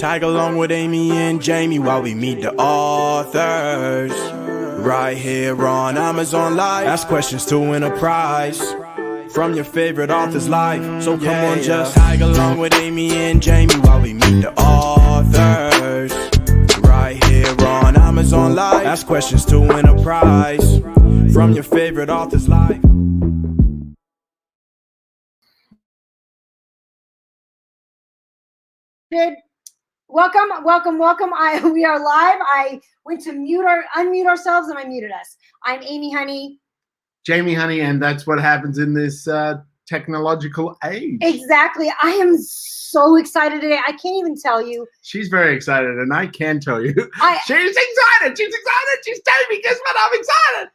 Tag along with Amy and Jamie while we meet the authors. Right here on Amazon Live. Ask questions to win a prize from your favorite author's life. So come on, just tag along with Amy and Jamie while we meet the authors. Right here on Amazon Live. Ask questions to win a prize from your favorite author's life. Welcome. We are live. I went to unmute ourselves and I muted us. I'm Amy Honey. Jamie Honey, and that's what happens in this technological age. Exactly. I am so excited today. I can't even tell you. She's very excited, and I can tell you. She's excited. She's telling me, guess what? I'm excited.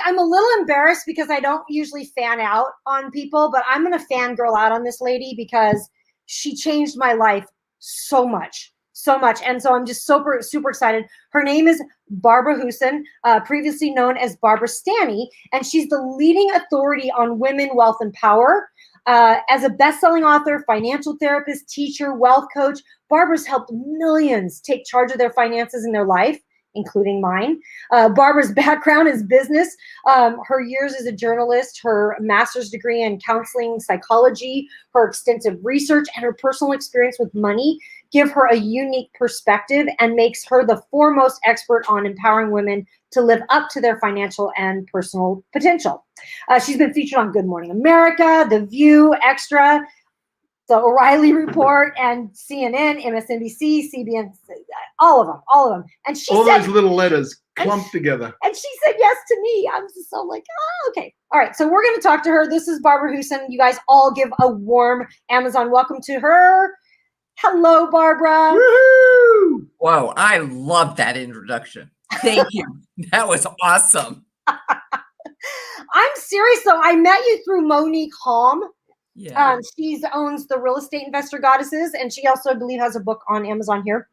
I'm a little embarrassed because I don't usually fan out on people, but I'm going to fangirl out on this lady because she changed my life so much. And so I'm just super excited. Her name is Barbara Huson, previously known as Barbara Stanny, and she's the leading authority on women, wealth, and power. As a best-selling author, financial therapist, teacher, wealth coach, Barbara's helped millions take charge of their finances in their life, including mine. Barbara's background is business. Her years as a journalist, her master's degree in counseling psychology, her extensive research, and her personal experience with money give her a unique perspective and makes her the foremost expert on empowering women to live up to their financial and personal potential. She's been featured on Good Morning America, The View, Extra, The O'Reilly Report, and CNN, MSNBC, CBN, all of them. And she all said, those little letters clumped together. And she said yes to me. I'm just so like, oh, okay. All right, so we're going to talk to her. This is Barbara Huson. You guys all give a warm Amazon welcome to her. Hello, Barbara. Woohoo! Whoa, I love that introduction. Thank you. That was awesome. I'm serious, though. I met you through Monique Halm. Yeah. She owns the Real Estate Investor Goddesses, and she also, I believe, has a book on Amazon here.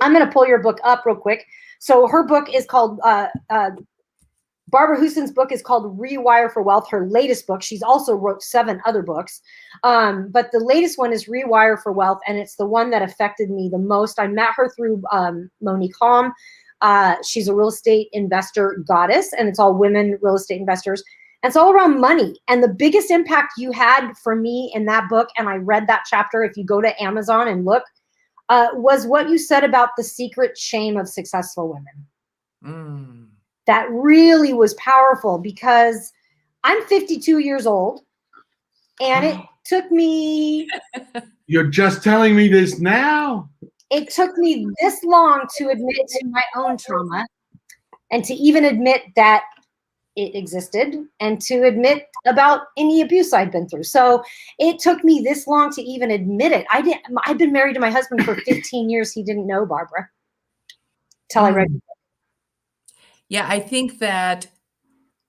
I'm going to pull your book up real quick. So her book is called, Barbara Huson's book is called Rewire for Wealth, her latest book. She's also wrote 7 other books. But the latest one is Rewire for Wealth, and it's the one that affected me the most. I met her through Monique Halm. She's a real estate investor goddess, and it's all women real estate investors. And it's all around money. And the biggest impact you had for me in that book, and I read that chapter, if you go to Amazon and look, was what you said about the secret shame of successful women. That really was powerful because I'm 52 years old, and it took me... You're just telling me this now? It took me this long to admit to my own trauma and to even admit that it existed and to admit about any abuse I'd been through. So it took me this long to even admit it. I'd been married to my husband for 15 years. He didn't know, Barbara, till I read the book. Yeah, I think that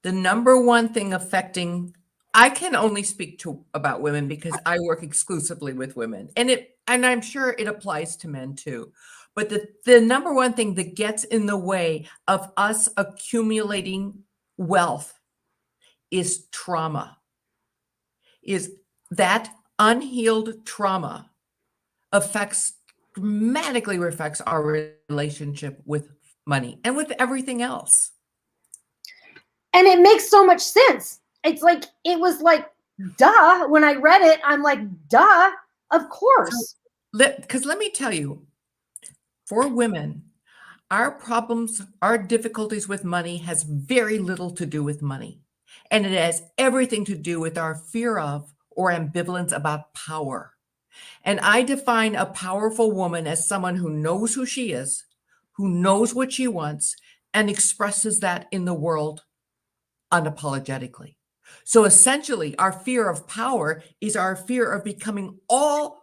the number one thing affecting, I can only speak about women because I work exclusively with women, and I'm sure it applies to men too. But the number one thing that gets in the way of us accumulating wealth is trauma. Is that unhealed trauma dramatically affects our relationship with money and with everything else. And it makes so much sense. It's like, it was like, duh. When I read it, I'm like, duh, of course. Because let me tell you, for women, our problems, our difficulties with money has very little to do with money. And it has everything to do with our fear of or ambivalence about power. And I define a powerful woman as someone who knows who she is, who knows what she wants, and expresses that in the world unapologetically. So essentially, our fear of power is our fear of becoming all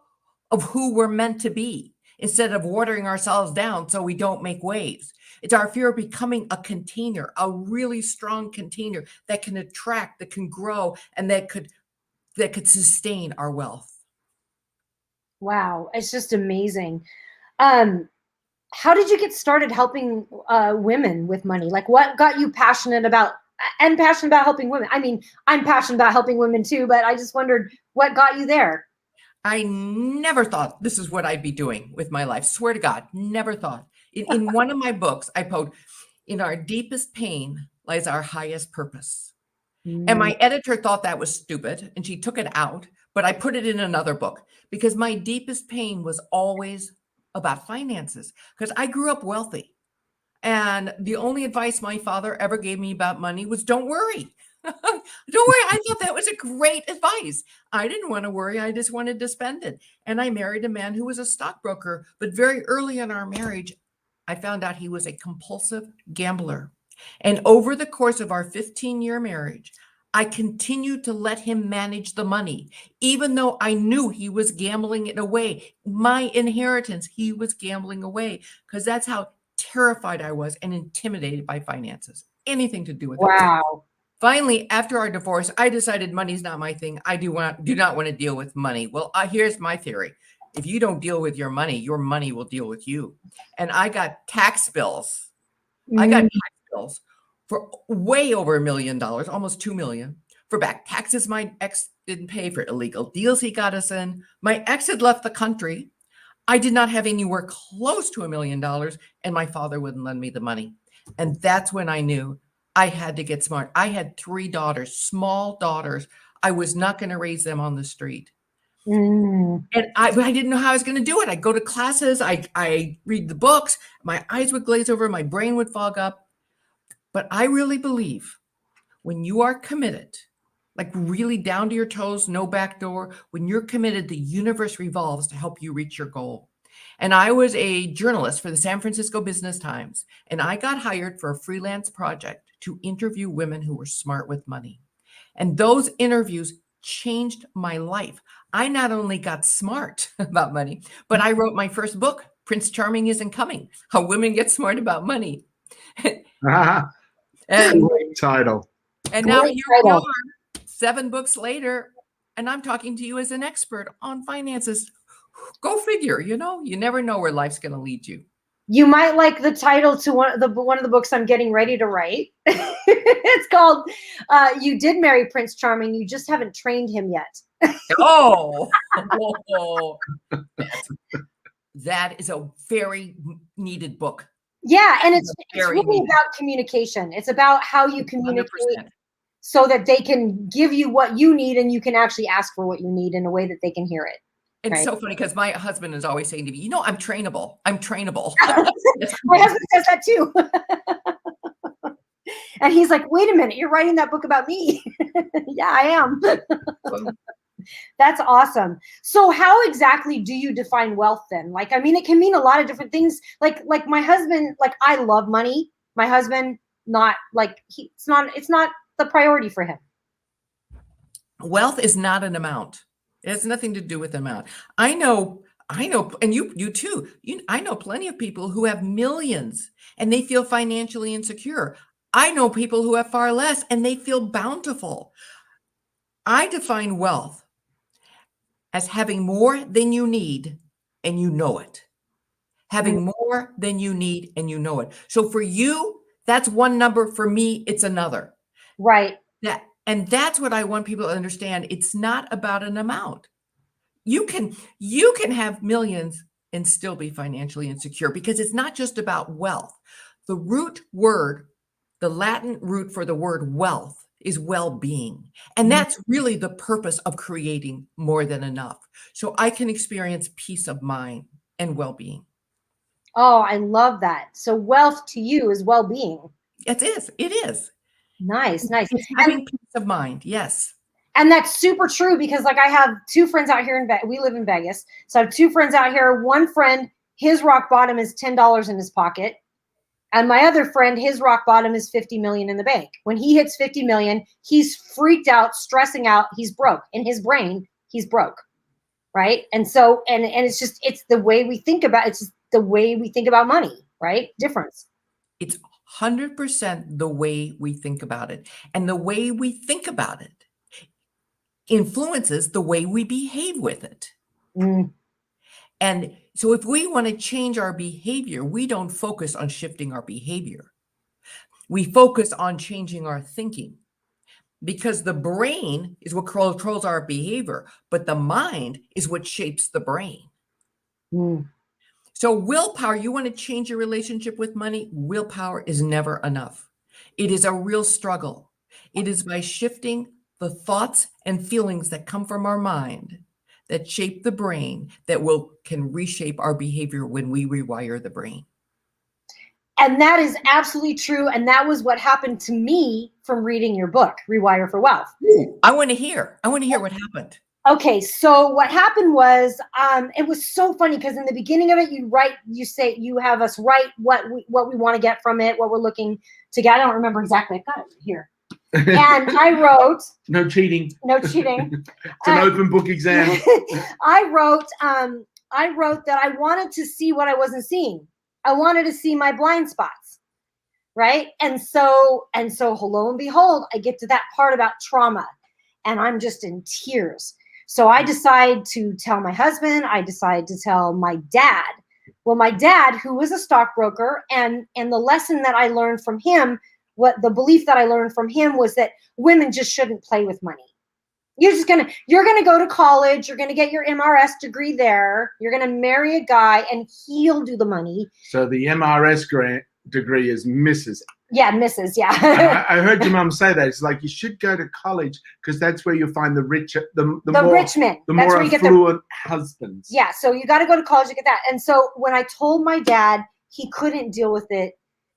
of who we're meant to be, instead of watering ourselves down so we don't make waves. It's our fear of becoming a container, a really strong container that can attract, that can grow, and that could sustain our wealth. Wow, it's just amazing. How did you get started helping women with money? Like, what got you passionate about helping women? I mean, I'm passionate about helping women too, but I just wondered what got you there. I never thought this is what I'd be doing with my life. Swear to God, never thought. In one of my books, I quote, "In our deepest pain lies our highest purpose." And my editor thought that was stupid and she took it out, but I put it in another book because my deepest pain was always about finances because I grew up wealthy. And the only advice my father ever gave me about money was don't worry. Don't worry. I thought that was a great advice. I didn't want to worry. I just wanted to spend it. And I married a man who was a stockbroker. But very early in our marriage, I found out he was a compulsive gambler. And over the course of our 15-year marriage, I continued to let him manage the money, even though I knew he was gambling it away. My inheritance, he was gambling away because that's how terrified I was and intimidated by finances, anything to do with it. Wow. Finally, after our divorce, I decided money's not my thing. I do not want to deal with money. Well, here's my theory. If you don't deal with your money will deal with you. And I got tax bills. I got tax bills for way over $1 million, almost 2 million, for back taxes my ex didn't pay, for illegal deals he got us in. My ex had left the country. I did not have anywhere close to $1 million, and my father wouldn't lend me the money. And that's when I knew I had to get smart. I had 3 daughters, small daughters. I was not going to raise them on the street. And I didn't know how I was going to do it. I'd go to classes. I read the books. My eyes would glaze over. My brain would fog up. But I really believe when you are committed, like really down to your toes, no back door, when you're committed, the universe revolves to help you reach your goal. And I was a journalist for the San Francisco Business Times, and I got hired for a freelance project to interview women who were smart with money. And those interviews changed my life. I not only got smart about money, but I wrote my first book, Prince Charming Isn't Coming, How Women Get Smart About Money. And great title. And now here we are, 7 books later, and I'm talking to you as an expert on finances. Go figure, you never know where life's going to lead you. You might like the title to one of the books I'm getting ready to write. It's called You Did Marry Prince Charming, You Just Haven't Trained Him Yet. Oh, that is a very needed book. Yeah, and it's really about communication. It's about how you communicate 100%. So that they can give you what you need and you can actually ask for what you need in a way that they can hear it. It's so funny because my husband is always saying to me, I'm trainable. I'm trainable. My husband says that too. And he's like, wait a minute, you're writing that book about me. Yeah, I am. That's awesome. So how exactly do you define wealth then? Like, I mean, it can mean a lot of different things. Like my husband, like I love money. My husband, not like it's not the priority for him. Wealth is not an amount. It has nothing to do with amount. I know, and you too. I know plenty of people who have millions and they feel financially insecure. I know people who have far less and they feel bountiful. I define wealth as having more than you need and you know it. Having more than you need and you know it. So for you, that's one number. For me, it's another. Right. And that's what I want people to understand. It's not about an amount. You can have millions and still be financially insecure because it's not just about wealth. The root word, the Latin root for the word wealth is well-being. And that's really the purpose of creating more than enough. So I can experience peace of mind and well-being. Oh, I love that. So wealth to you is well-being. It is. Nice. It's having peace of mind. Yes. And that's super true because like I have 2 friends out here we live in Vegas. So I have 2 friends out here. One friend, his rock bottom is $10 in his pocket. And my other friend, his rock bottom is 50 million in the bank. When he hits 50 million, he's freaked out, stressing out. He's broke. In his brain, he's broke. Right. And so, and it's the way we think about money, right? Difference. It's 100% the way we think about it. And the way we think about it influences the way we behave with it. And so if we want to change our behavior, we don't focus on shifting our behavior. We focus on changing our thinking. because the brain is what controls our behavior, but the mind is what shapes the brain. Mm. So willpower, you want to change your relationship with money? Willpower is never enough. It is a real struggle. It is by shifting the thoughts and feelings that come from our mind that shape the brain that can reshape our behavior when we rewire the brain. And that is absolutely true. And that was what happened to me from reading your book, Rewire for Wealth. I want to hear what happened. Okay, so what happened was, it was so funny because in the beginning of it, you have us write what we want to get from it, what we're looking to get. I don't remember exactly. I've got it here. And I wrote, no cheating. It's an open book exam. I wrote that I wanted to see what I wasn't seeing. I wanted to see my blind spots, right? And so lo and behold, I get to that part about trauma, and I'm just in tears. So I decide to tell my husband. I decide to tell my dad. Well, my dad, who was a stockbroker, and the lesson that I learned from him, the belief that I learned from him was that women just shouldn't play with money. You're gonna go to college, you're gonna get your MRS degree there, you're gonna marry a guy, and he'll do the money. So the MRS degree is Mrs. Yeah, Mrs. Yeah. I heard your mom say that. It's like you should go to college because that's where you'll find the richer, the rich men. The that's more where you affluent husbands. Yeah, so you got to go to college to get that. And so when I told my dad, he couldn't deal with it,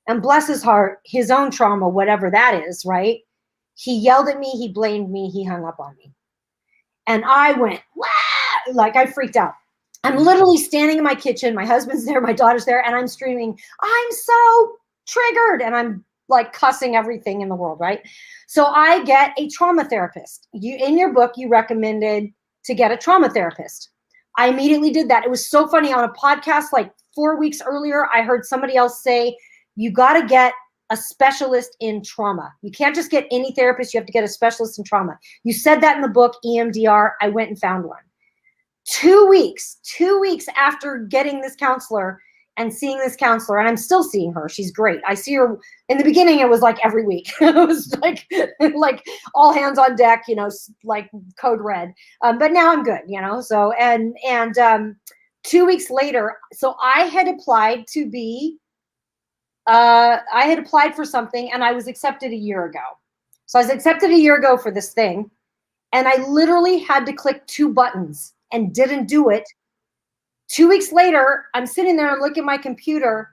and bless his heart, his own trauma, whatever that is, right? He yelled at me, he blamed me, he hung up on me. And I went, wow, like I freaked out. I'm literally standing in my kitchen, my husband's there, my daughter's there, and I'm screaming, I'm so triggered. And I'm like cussing everything in the world, right? So I get a trauma therapist. In your book, you recommended to get a trauma therapist. I immediately did that. It was so funny. On a podcast like 4 weeks earlier, I heard somebody else say, you got to get a specialist in trauma. You can't just get any therapist. You have to get a specialist in trauma. You said that in the book, EMDR. I went and found one. 2 weeks after getting this counselor and seeing this counselor, and I'm still seeing her. She's great. I see her in the beginning. It was like every week. It was like all hands on deck, like code red. But now I'm good, So, and 2 weeks later, so I had applied to be, I had applied for something, and I was accepted a year ago. So I was accepted a year ago for this thing, and I literally had to click 2 buttons and didn't do it. 2 weeks later, I'm sitting there and looking at my computer.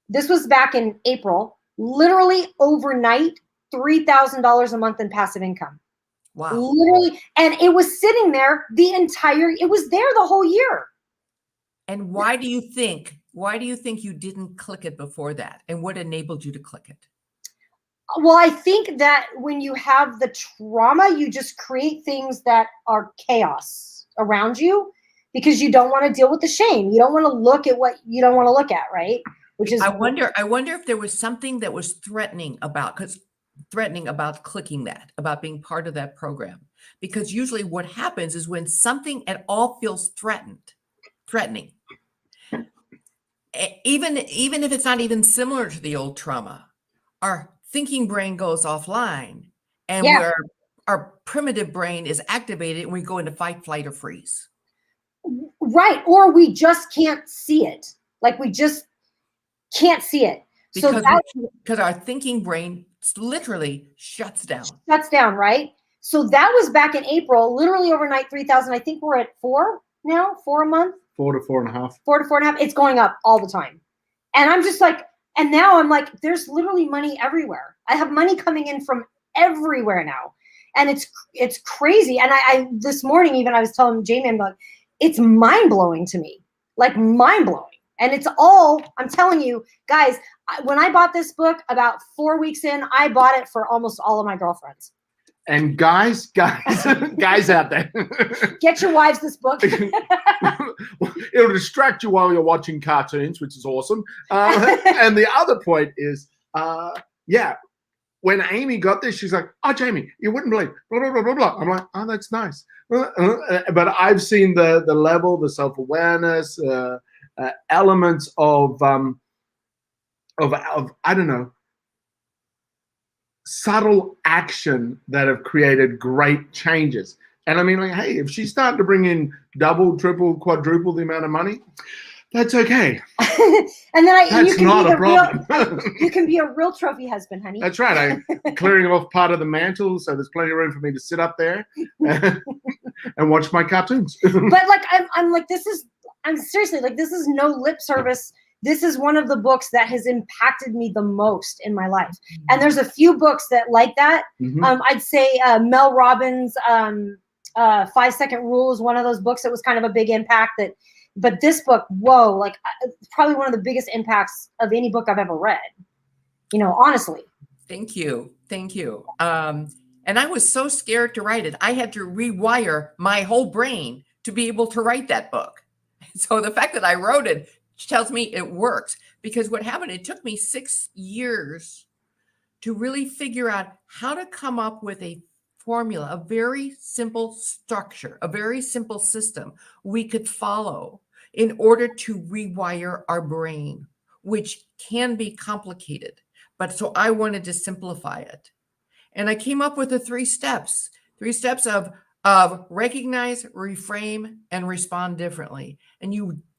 This was back in April, literally overnight, $3,000 a month in passive income. Wow. Literally. And it was sitting there it was there the whole year. And why do you think you didn't click it before that? And what enabled you to click it? Well, I think that when you have the trauma, you just create things that are chaos around you because you don't want to deal with the shame. You don't want to look at what you don't want to look at, right? Which is I wonder if there was something that was threatening about clicking that, about being part of that program. Because usually what happens is when something at all feels threatening, even if it's not even similar to the old trauma, our thinking brain goes offline, and where our primitive brain is activated, and we go into fight, flight, or freeze. Right. Or we just can't see it. Like we just can't see it. Because our thinking brain literally shuts down. Right? So that was back in April, literally overnight, 3,000. I think we're at 4 now, 4 a month. 4 to 4.5. 4 to 4.5. It's going up all the time. And I'm just like, and now I'm like, there's literally money everywhere. I have money coming in from everywhere now. And it's crazy. And I this morning, even I was telling Jamie, I'm like, it's mind-blowing to me, like mind-blowing. And it's all, I'm telling you, guys, when I bought this book about 4 weeks in, I bought it for almost all of my girlfriends. And guys out there, get your wives this book. It'll distract you while you're watching cartoons, which is awesome. And the other point is, when Amy got this, she's like, "Oh, Jamie, you wouldn't believe blah blah blah blah blah." I'm like, "Oh, that's nice." But I've seen the level, the self-awareness, elements of I don't know, subtle action that have created great changes. And I mean, like, hey, if she's starting to bring in double, triple, quadruple the amount of money, that's okay. And then That's not a problem. You can be a real trophy husband, honey. That's right. I'm clearing off part of the mantle, so there's plenty of room for me to sit up there and watch my cartoons. But like, I'm seriously, like, this is no lip service. This is one of the books that has impacted me the most in my life. And there's a few books that like that. I'd say Mel Robbins' 5-Second Rule is one of those books that was kind of a big impact. But this book, whoa, like, probably one of the biggest impacts of any book I've ever read, honestly. Thank you. And I was so scared to write it. I had to rewire my whole brain to be able to write that book. So the fact that I wrote it tells me it works, because what happened, it took me 6 years to really figure out how to come up with a formula, a very simple structure, a very simple system we could follow in order to rewire our brain, which can be complicated. But so I wanted to simplify it. And I came up with the 3 steps of recognize, reframe, and respond differently. And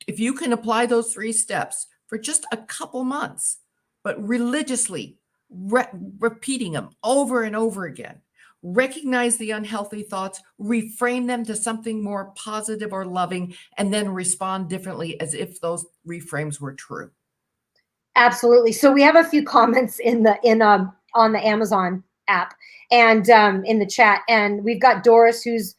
if you can apply those 3 steps for just a couple months, but religiously repeating them over and over again, recognize the unhealthy thoughts, reframe them to something more positive or loving, and then respond differently as if those reframes were true. Absolutely. So we have a few comments on the Amazon app and in the chat, and we've got Doris, who's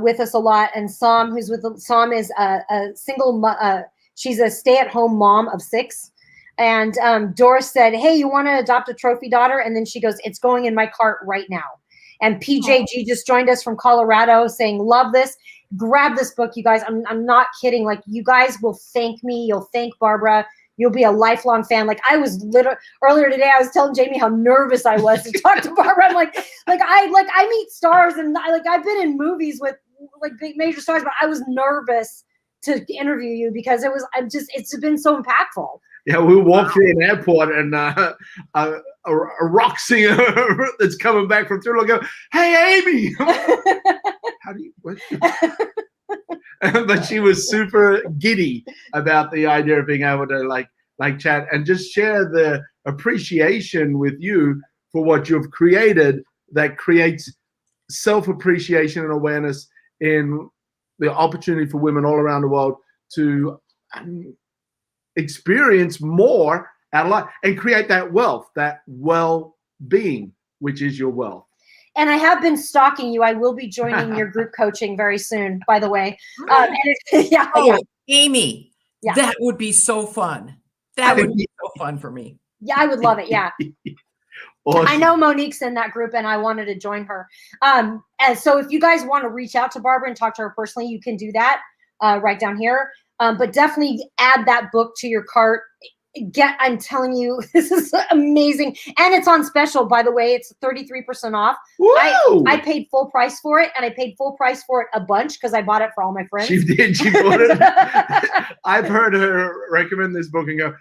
with us a lot, and Sam, is a single. She's a stay-at-home mom of 6. And Doris said, "Hey, you want to adopt a trophy daughter?" And then she goes, "It's going in my cart right now." And PJG just joined us from Colorado, saying, "Love this. Grab this book, you guys. I'm not kidding. Like, you guys will thank me. You'll thank Barbara. You'll be a lifelong fan." Like, I was earlier today, I was telling Jamie how nervous I was to talk to Barbara. I'm like I meet stars, and I've been in movies with like big major stars, but I was nervous to interview you because it's been so impactful. Yeah, we walked through an airport, and a rock singer that's coming back from Thriller go, "Hey, Amy." How do you? What? But she was super giddy about the idea of being able to like chat and just share the appreciation with you for what you've created that creates self-appreciation and awareness in the opportunity for women all around the world to experience more out of life and create that wealth, that well-being, which is your wealth. And I have been stalking you. I will be joining your group coaching very soon, by the way. Amy, that would be so fun. That would be so fun for me. Yeah, I would love it. Yeah. Awesome. I know Monique's in that group, and I wanted to join her. And so if you guys want to reach out to Barbara and talk to her personally, you can do that right down here. But definitely add that book to your cart. I'm telling you, this is amazing. And it's on special, by the way. It's 33% off. I paid full price for it, and I paid full price for it a bunch because I bought it for all my friends. She did. She bought it. I've heard her recommend this book and go,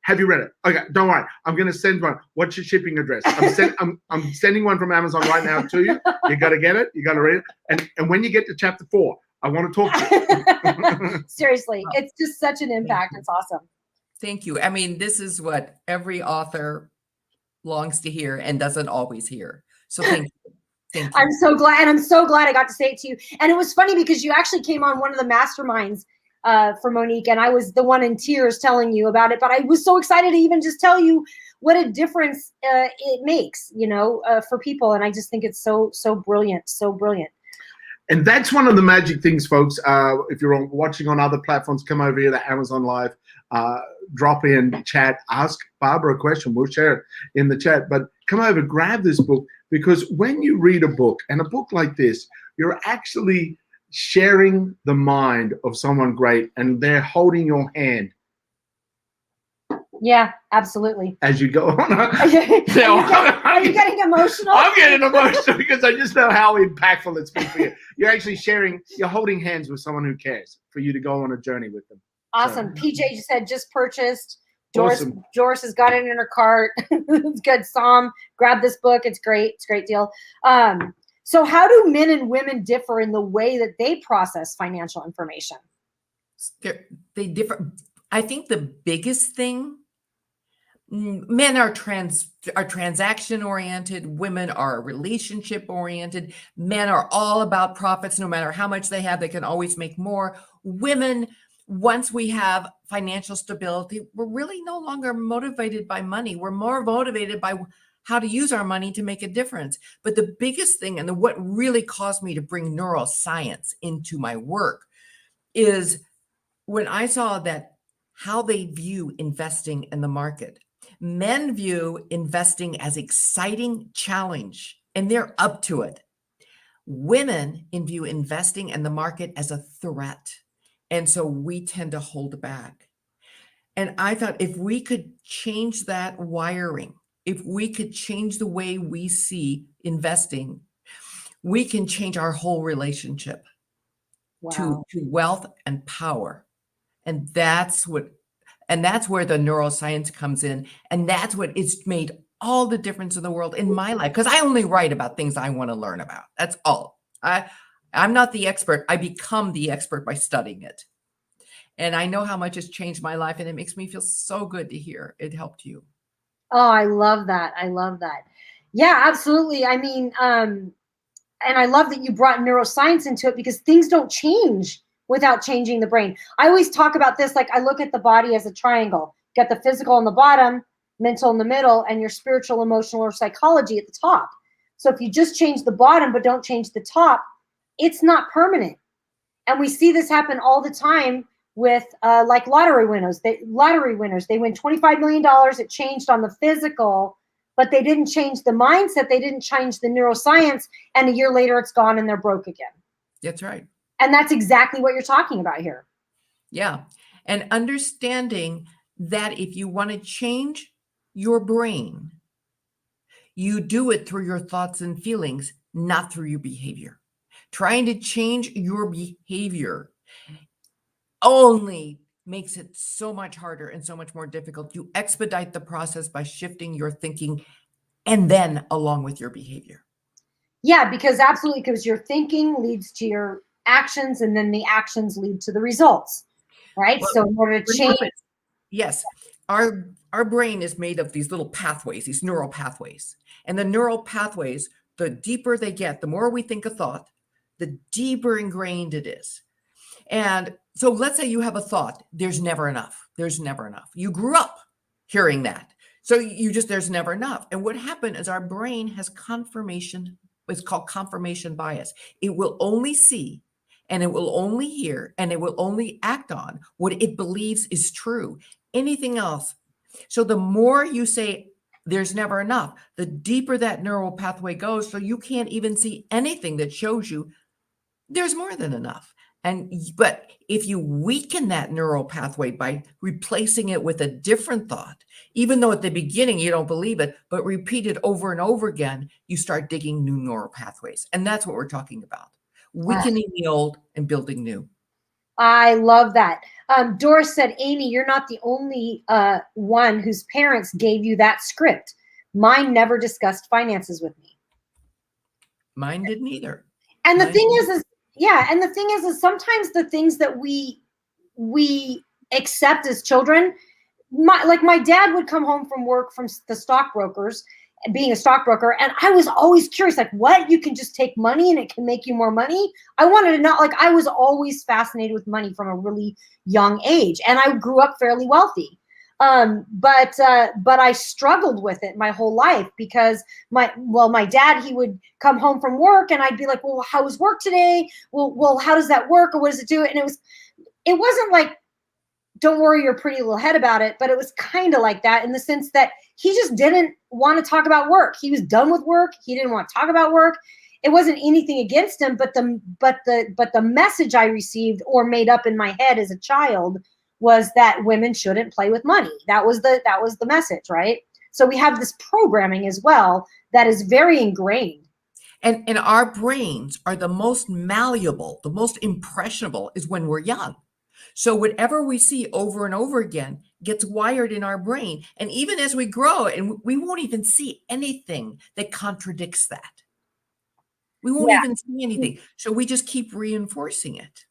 have you read it? Okay, don't worry. I'm going to send one. What's your shipping address? I'm sending one from Amazon right now to you. You got to get it. You got to read it. And when you get to chapter 4, I want to talk to you. Seriously, it's just such an impact. It's awesome. Thank you. I mean, this is what every author longs to hear and doesn't always hear. So thank you. Thank you. I'm so glad. And I'm so glad I got to say it to you. And it was funny because you actually came on one of the masterminds for Monique, and I was the one in tears telling you about it. But I was so excited to even just tell you what a difference it makes, for people. And I just think it's so brilliant, so brilliant. And that's one of the magic things, folks. If you're watching on other platforms, come over here to Amazon Live, drop in, chat, ask Barbara a question. We'll share it in the chat. But come over, grab this book, because when you read a book, and a book like this, you're actually sharing the mind of someone great, and they're holding your hand. Yeah, absolutely. As you go on. Are you getting emotional? I'm getting emotional because I just know how impactful it's been for you. You're actually you're holding hands with someone who cares for you to go on a journey with them. Awesome. So. PJ said just purchased. Awesome. Doris has got it in her cart. It's good. Grab this book. It's great. It's a great deal. So how do men and women differ in the way that they process financial information? They differ. I think the biggest thing, men are transaction oriented, women are relationship oriented. Men are all about profits. No matter how much they have, they can always make more. Women, once we have financial stability, we're really no longer motivated by money. We're more motivated by how to use our money to make a difference. But the biggest thing, and what really caused me to bring neuroscience into my work, is when I saw that how they view investing in the market. Men view investing as exciting challenge, and they're up to it. Women view investing in the market as a threat. And so we tend to hold back. And I thought if we could change that wiring, if we could change the way we see investing, we can change our whole relationship to wealth and power. And that's where the neuroscience comes in. And that's what it's made all the difference in the world in my life. Because I only write about things I want to learn about. That's all. I'm not the expert. I become the expert by studying it. And I know how much it's changed my life. And it makes me feel so good to hear it helped you. Oh, I love that. I love that. Yeah, absolutely. I mean, and I love that you brought neuroscience into it, because things don't change without changing the brain. I always talk about this, like I look at the body as a triangle. You got the physical on the bottom, mental in the middle, and your spiritual, emotional, or psychology at the top. So if you just change the bottom but don't change the top, it's not permanent. And we see this happen all the time with like lottery winners. They win $25 million. It changed on the physical, but they didn't change the mindset. They didn't change the neuroscience. And a year later, it's gone and they're broke again. That's right. And that's exactly what you're talking about here. Yeah. And understanding that if you want to change your brain, you do it through your thoughts and feelings, not through your behavior. Trying to change your behavior only makes it so much harder and so much more difficult. You expedite the process by shifting your thinking and then along with your behavior. Yeah, because your thinking leads to your actions, and then the actions lead to the results, right? Well, so in order to change. Yes, our brain is made of these little pathways, these neural pathways. And the neural pathways, the deeper they get, the more we think a thought, the deeper ingrained it is. And so let's say you have a thought, there's never enough. There's never enough. You grew up hearing that. So there's never enough. And what happened is our brain has confirmation. It's called confirmation bias. It will only see, and it will only hear, and it will only act on what it believes is true. Anything else. So the more you say there's never enough, the deeper that neural pathway goes. So you can't even see anything that shows you there's more than enough. But if you weaken that neural pathway by replacing it with a different thought, even though at the beginning you don't believe it, but repeat it over and over again, you start digging new neural pathways. And that's what we're talking about. Weakening the old and building new. I love that. Doris said, Amy, you're not the only one whose parents gave you that script. Mine never discussed finances with me. Mine didn't either. And the thing is sometimes the things that we accept as children, my dad would come home from work from the stockbrokers, being a stockbroker, and I was always curious, like, what? You can just take money and it can make you more money? I wanted to know, like, I was always fascinated with money from a really young age, and I grew up fairly wealthy. But I struggled with it my whole life because my dad, he would come home from work and I'd be like, well, how was work today? Well, how does that work? Or what does it do? And it wasn't like, don't worry your pretty little head about it, but it was kind of like that in the sense that he just didn't want to talk about work. He was done with work. He didn't want to talk about work. It wasn't anything against him, but the message I received or made up in my head as a child was that women shouldn't play with money. That was the message, right? So we have this programming as well that is very ingrained. And our brains are the most malleable, the most impressionable is when we're young. So whatever we see over and over again gets wired in our brain. And even as we grow, and we won't even see anything that contradicts that. We won't even see anything. So we just keep reinforcing it.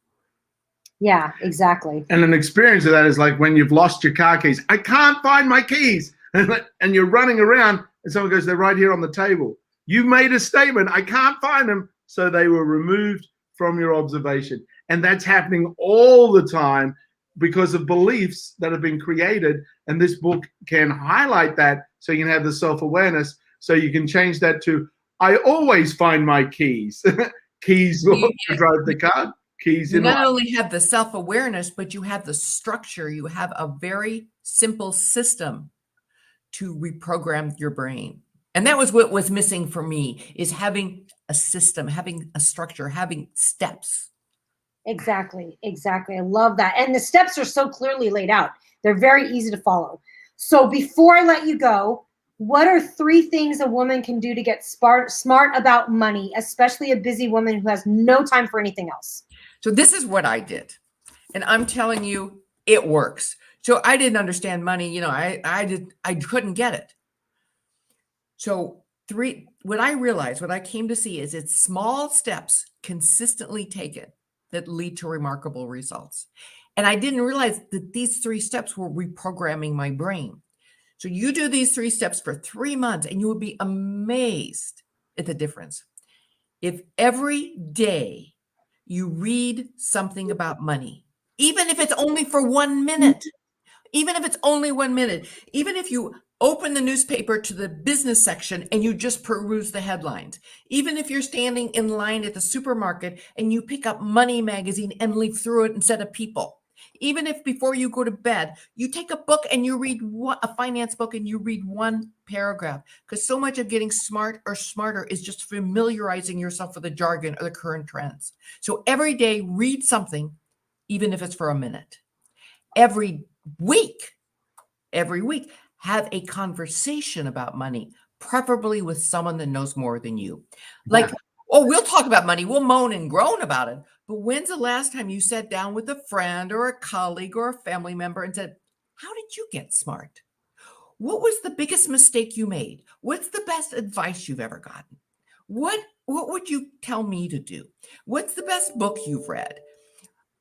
Yeah, exactly. And an experience of that is like when you've lost your car keys. I can't find my keys. And you're running around and someone goes, they're right here on the table. You made a statement, I can't find them. So they were removed from your observation. And that's happening all the time because of beliefs that have been created. And this book can highlight that so you can have the self-awareness. So you can change that to, I always find my keys. Keys to drive the car. Keys You in not life. only have the self-awareness, but you have the structure. You have a very simple system to reprogram your brain. And that was what was missing for me, is having a system, having a structure, having steps. Exactly. I love that. And the steps are so clearly laid out. They're very easy to follow. So before I let you go, what are 3 things a woman can do to get smart about money, especially a busy woman who has no time for anything else? So this is what I did. And I'm telling you, it works. So I didn't understand money. I couldn't get it. So what I realized, what I came to see is it's small steps consistently taken that lead to remarkable results. And I didn't realize that these 3 steps were reprogramming my brain. So you do these 3 steps for 3 months and you will be amazed at the difference. If every day you read something about money, even if it's only for 1 minute, even if it's only 1 minute, even if you open the newspaper to the business section and you just peruse the headlines, even if you're standing in line at the supermarket and you pick up Money magazine and leaf through it instead of people, even if before you go to bed, you take a book and you read a finance book and you read 1 paragraph, because so much of getting smart or smarter is just familiarizing yourself with the jargon or the current trends. So every day, read something, even if it's for a minute. Every week, have a conversation about money, preferably with someone that knows more than you. Like, oh, we'll talk about money. We'll moan and groan about it. But when's the last time you sat down with a friend or a colleague or a family member and said, how did you get smart? What was the biggest mistake you made? What's the best advice you've ever gotten? What would you tell me to do? What's the best book you've read?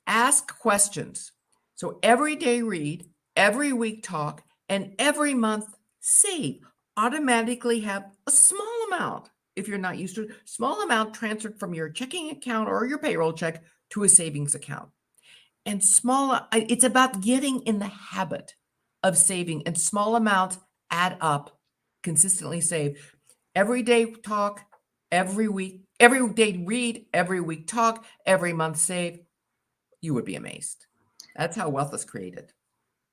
Ask questions. So every day read, every week talk, and every month save. Automatically have a small amount, if you're not used to it, small amount transferred from your checking account or your payroll check to a savings account. And it's about getting in the habit of saving, and small amounts add up, consistently save. Every day talk, every day read, every week talk, every month save. You would be amazed. That's how wealth is created.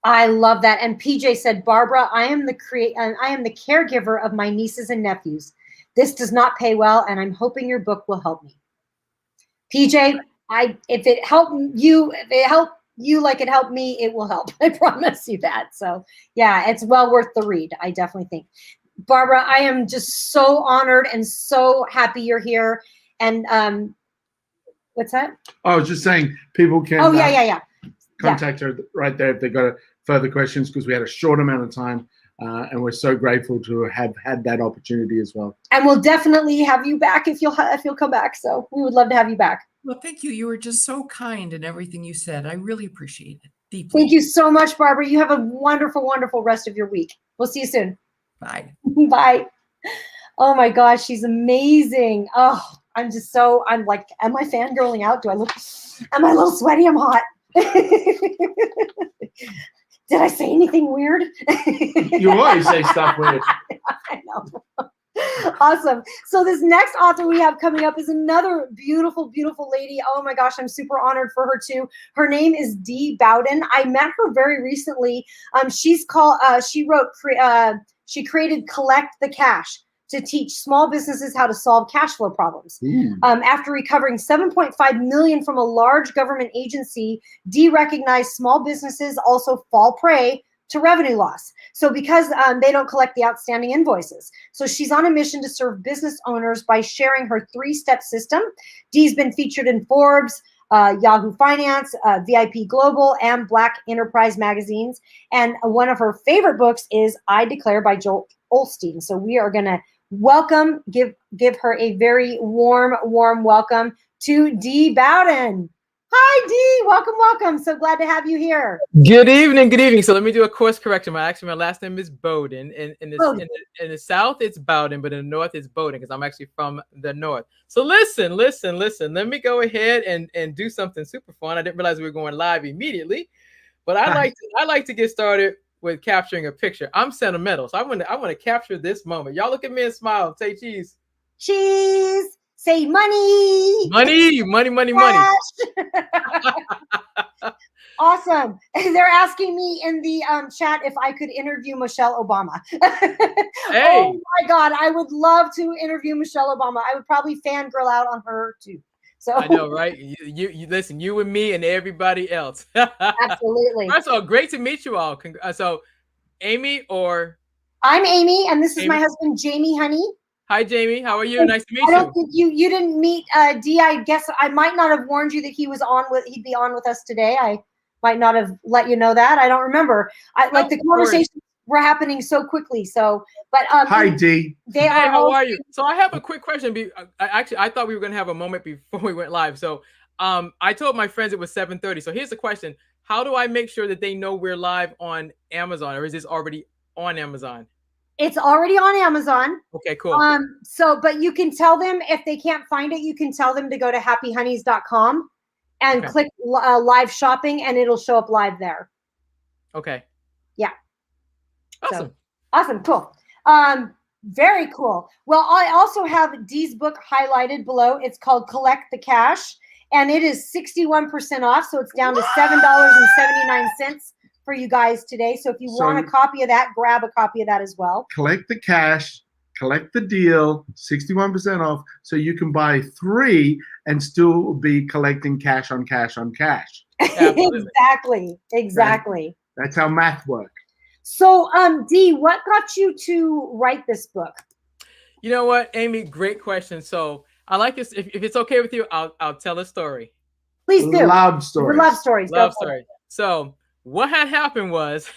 I love that. And PJ said, Barbara, I am the caregiver of my nieces and nephews. This does not pay well, and I'm hoping your book will help me. PJ, if it helped you like it helped me, it will help. I promise you that. So yeah, it's well worth the read. I definitely think. Barbara, I am just so honored and so happy you're here. And what's that? I was just saying people can contact her right there if they've got further questions, because we had a short amount of time. And we're so grateful to have had that opportunity as well. And we'll definitely have you back if you'll come back. So we would love to have you back. Well, thank you. You were just so kind in everything you said. I really appreciate it deeply. Thank you so much, Barbara. You have a wonderful, wonderful rest of your week. We'll see you soon. Bye. Bye. Oh my gosh, she's amazing. Oh, I'm like, am I fangirling out? Am I a little sweaty? I'm hot. Did I say anything weird? You always say stuff weird. I know. Awesome. So this next author we have coming up is another beautiful, beautiful lady. Oh my gosh, I'm super honored for her too. Her name is Dee Bowden. I met her very recently. She created Collect the Cash to teach small businesses how to solve cash flow problems. After recovering $7.5 million from a large government agency, Dee recognized small businesses also fall prey to revenue loss. So because they don't collect the outstanding invoices. So she's on a mission to serve business owners by sharing her 3-step system. Dee's been featured in Forbes, Yahoo Finance, VIP Global, and Black Enterprise magazines. And one of her favorite books is I Declare by Joel Osteen. So we are going to give her a very warm welcome to Dee Bowden. Hi, Dee. Welcome. So glad to have you here. Good evening. So let me do a course correction. My last name is Bowden. In the South, it's Bowden, but in the North, it's Bowden because I'm actually from the North. So listen. Let me go ahead and do something super fun. I didn't realize we were going live immediately, but I like to get started with capturing a picture. I'm sentimental, so I want to capture this moment. Y'all look at me and smile. Say cheese. Cheese. Say money. Money. Awesome. They're asking me in the chat if I could interview Michelle Obama. Hey. Oh my God. I would love to interview Michelle Obama. I would probably fangirl out on her too. So I know, right? You listen, you and me and everybody else. Absolutely. First of all, great to meet you all. So Amy or? I'm Amy, and this is Amy? my husband, Jamie, honey. Hi, Jamie. How are you? Nice to meet you. I don't think you didn't meet Dee. I guess I might not have warned you that he'd be on with us today. I might not have let you know that. I don't remember. The conversations were happening so quickly. So, but Hi, Dee. Hey, how are you? So I have a quick question. I thought we were going to have a moment before we went live. So I told my friends it was 7:30. So here's the question. How do I make sure that they know we're live on Amazon, or is this already on Amazon? It's already on Amazon. Okay, cool. But you can tell them if they can't find it, you can tell them to go to happyhoneys.com and click live shopping, and it'll show up live there. Okay. Yeah. Awesome. So, awesome. Cool. Very cool. Well, I also have Dee's book highlighted below. It's called Collect the Cash, and it is 61% off. So it's down to $7.79 for you guys today. So if you want a copy of that, grab a copy of that as well. Collect the cash, collect the deal, 61% off, so you can buy 3 and still be collecting cash on cash on cash. Exactly. That's how math works. So, Dee, what got you to write this book? You know what, Amy? Great question. So I like this. If it's okay with you, I'll tell a story. Please do. Love stories. Love stories. Love story. So what had happened was,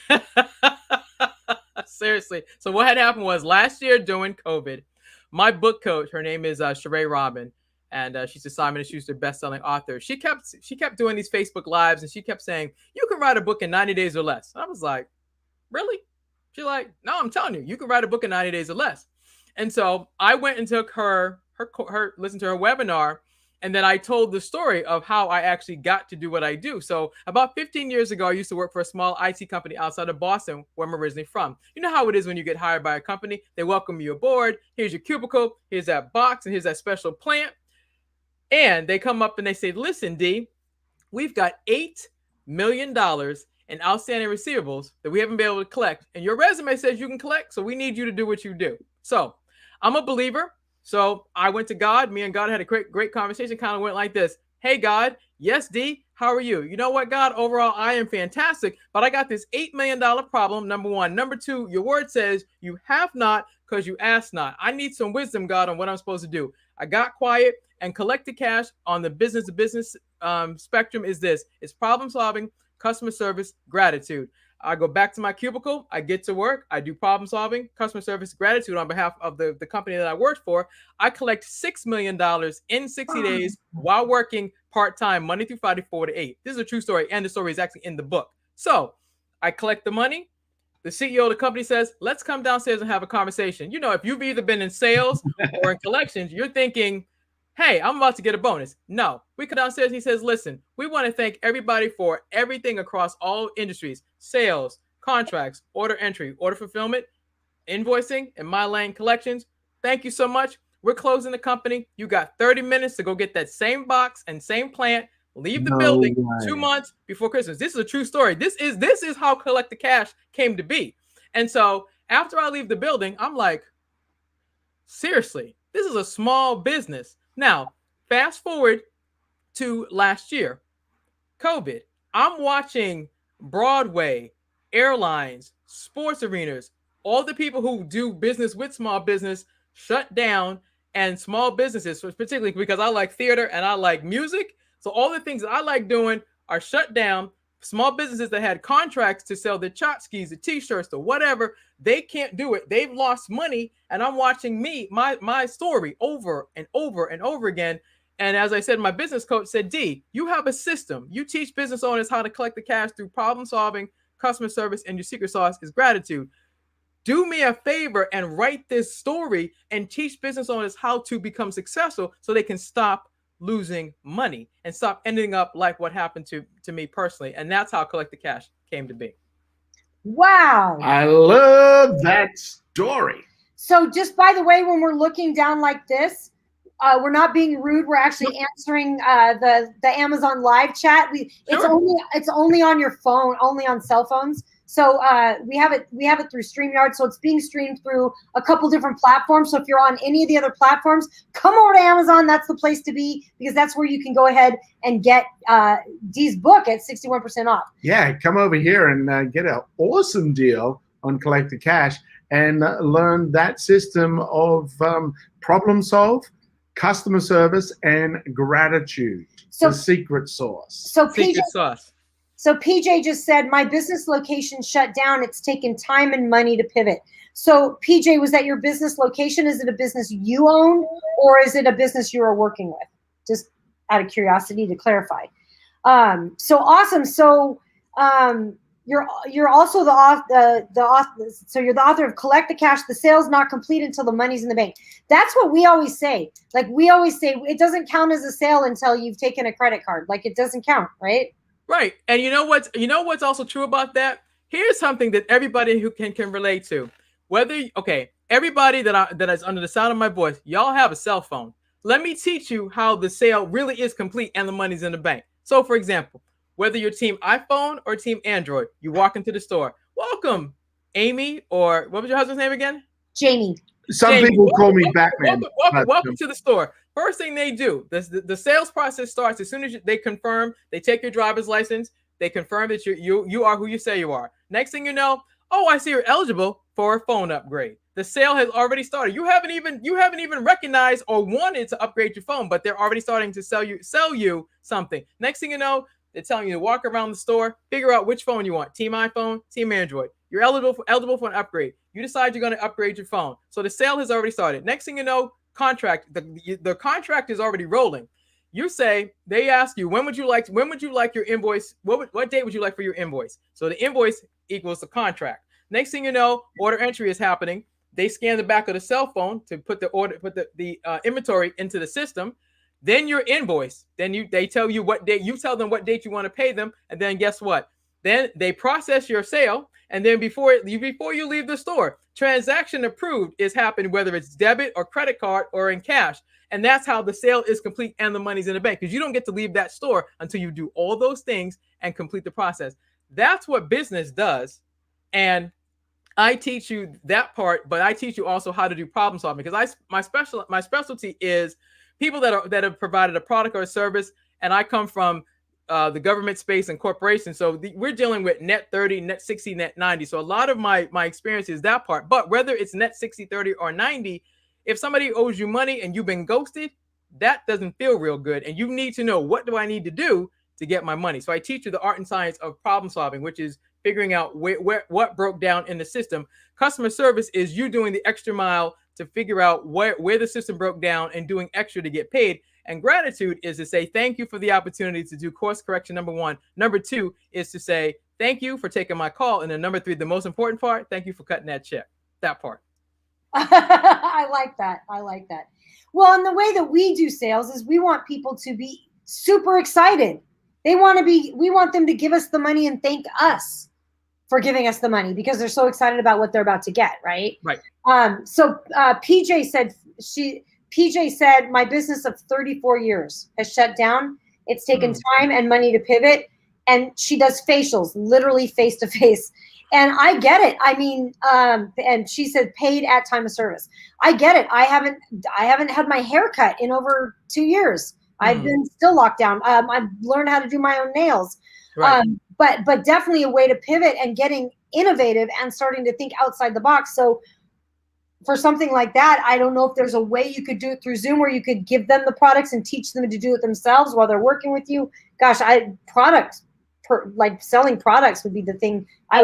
seriously. So what had happened was last year during COVID, my book coach, her name is Mel Robbins, and she's a Simon & Schuster best-selling author. She kept doing these Facebook Lives, and she kept saying, "You can write a book in 90 days or less." I was like, "Really?" She's like, "No, I'm telling you, you can write a book in 90 days or less." And so I went and took her listened to her webinar. And then I told the story of how I actually got to do what I do. So about 15 years ago, I used to work for a small IT company outside of Boston, where I'm originally from. You know how it is when you get hired by a company. They welcome you aboard. Here's your cubicle. Here's that box. And here's that special plant. And they come up and they say, "Listen, Dee, we've got $8 million in outstanding receivables that we haven't been able to collect. And your resume says you can collect. So we need you to do what you do." So I'm a believer. So I went to God. Me and God had a great conversation. Kind of went like this. "Hey, God. Yes, Dee. How are you? You know what, God? Overall, I am fantastic. But I got this $8 million problem, number one. Number two, your word says you have not because you ask not. I need some wisdom, God, on what I'm supposed to do." I got quiet, and collected cash on the business-to-business spectrum is this. It's problem solving, customer service, gratitude. I go back to my cubicle. I get to work. I do problem solving, customer service, gratitude on behalf of the company that I worked for. I collect $6 million in 60 days while working part-time, Monday through Friday, 4 to 8. This is a true story, and the story is actually in the book. So I collect the money. The CEO of the company says, "Let's come downstairs and have a conversation." You know, if you've either been in sales or in collections, you're thinking, "Hey, I'm about to get a bonus." No, we come downstairs and he says, "Listen, we want to thank everybody for everything across all industries, sales, contracts, order entry, order fulfillment, invoicing, and my lane collections. Thank you so much. We're closing the company. You got 30 minutes to go get that same box and same plant, leave the building 2 months before Christmas." This is a true story. This is how Collect the Cash came to be. And so after I leave the building, I'm like, seriously, this is a small business. Now, fast forward to last year, COVID. I'm watching Broadway, airlines, sports arenas, all the people who do business with small business shut down, and small businesses, particularly because I like theater and I like music. So all the things that I like doing are shut down. Small businesses that had contracts to sell the tchotchkes, the t-shirts, the whatever, they can't do it. They've lost money, and I'm watching my story over and over and over again. And as I said, my business coach said, Dee, you have a system. You teach business owners how to collect the cash through problem solving, customer service, and your secret sauce is gratitude. Do me a favor and write this story and teach business owners how to become successful so they can stop losing money and stop ending up like what happened to me personally. And that's how Collect the Cash came to be. Wow. I love that story. So just by the way, when we're looking down like this, we're not being rude. We're actually answering the Amazon live chat. It's only on your phone, only on cell phones. So we have it through StreamYard. So it's being streamed through a couple different platforms. So if you're on any of the other platforms, come over to Amazon. That's the place to be, because that's where you can go ahead and get Dee's book at 61% off. Yeah, come over here and get an awesome deal on Collect the Cash and learn that system of problem solve, customer service, and gratitude. So, the secret sauce. Secret sauce. So PJ just said, my business location shut down. It's taken time and money to pivot. So PJ, was that your business location? Is it a business you own, or is it a business you are working with? Just out of curiosity to clarify. So awesome. So you're also the author. So you're the author of Collect the Cash. The sale's not complete until the money's in the bank. That's what we always say. Like we always say, it doesn't count as a sale until you've taken a credit card. Like it doesn't count, right? Right. And you know what's also true about that? Here's something that everybody who can relate to. Everybody that is under the sound of my voice, y'all have a cell phone. Let me teach you how the sale really is complete and the money's in the bank. So for example, whether you're team iPhone or team Android, you walk into the store. Welcome, Amy, or what was your husband's name again? Jamie. Some people call me Batman. Welcome to the store. First thing they do, the sales process starts as soon as they confirm, they take your driver's license, they confirm that you are who you say you are. Next thing you know, oh, I see you're eligible for a phone upgrade. The sale has already started. You haven't even recognized or wanted to upgrade your phone, but they're already starting to sell you something. Next thing you know, they're telling you to walk around the store, figure out which phone you want, team iPhone, team Android. You're eligible for an upgrade. You decide you're going to upgrade your phone. So the sale has already started. Next thing you know, the contract is already rolling. You say, they ask you, when would you like your invoice? What date would you like for your invoice? So the invoice equals the contract. Next thing you know, order entry is happening. They scan the back of the cell phone to put the inventory into the system. Then your invoice. Then they tell you what date. You tell them what date you want to pay them, and then guess what? Then they process your sale, and then before you leave the store, transaction approved is happening, whether it's debit or credit card or in cash. And that's how the sale is complete and the money's in the bank, because you don't get to leave that store until you do all those things and complete the process. That's what business does. And I teach you that part, but I teach you also how to do problem solving, because my specialty is people that have provided a product or a service, and I come from the government space and corporations. So we're dealing with net 30, net 60, net 90. So a lot of my experience is that part. But whether it's net 60, 30, or 90, if somebody owes you money and you've been ghosted, that doesn't feel real good. And you need to know, what do I need to do to get my money? So I teach you the art and science of problem solving, which is figuring out what broke down in the system. Customer service is you doing the extra mile to figure out where the system broke down and doing extra to get paid. And gratitude is to say, thank you for the opportunity to do course correction, number one. Number two is to say, thank you for taking my call. And then number three, the most important part, thank you for cutting that check. That part. I like that. Well, and the way that we do sales is we want people to be super excited. We want them to give us the money and thank us for giving us the money, because they're so excited about what they're about to get. Right. Right. So PJ said, my business of 34 years has shut down. It's taken time and money to pivot. And she does facials, literally face to face. And I get it. I mean, and she said paid at time of service. I get it. I haven't had my hair cut in over 2 years. I've been still locked down. I've learned how to do my own nails. Right. But definitely a way to pivot and getting innovative and starting to think outside the box. So for something like that, I don't know if there's a way you could do it through Zoom where you could give them the products and teach them to do it themselves while they're working with you. Gosh, like selling products would be the thing. I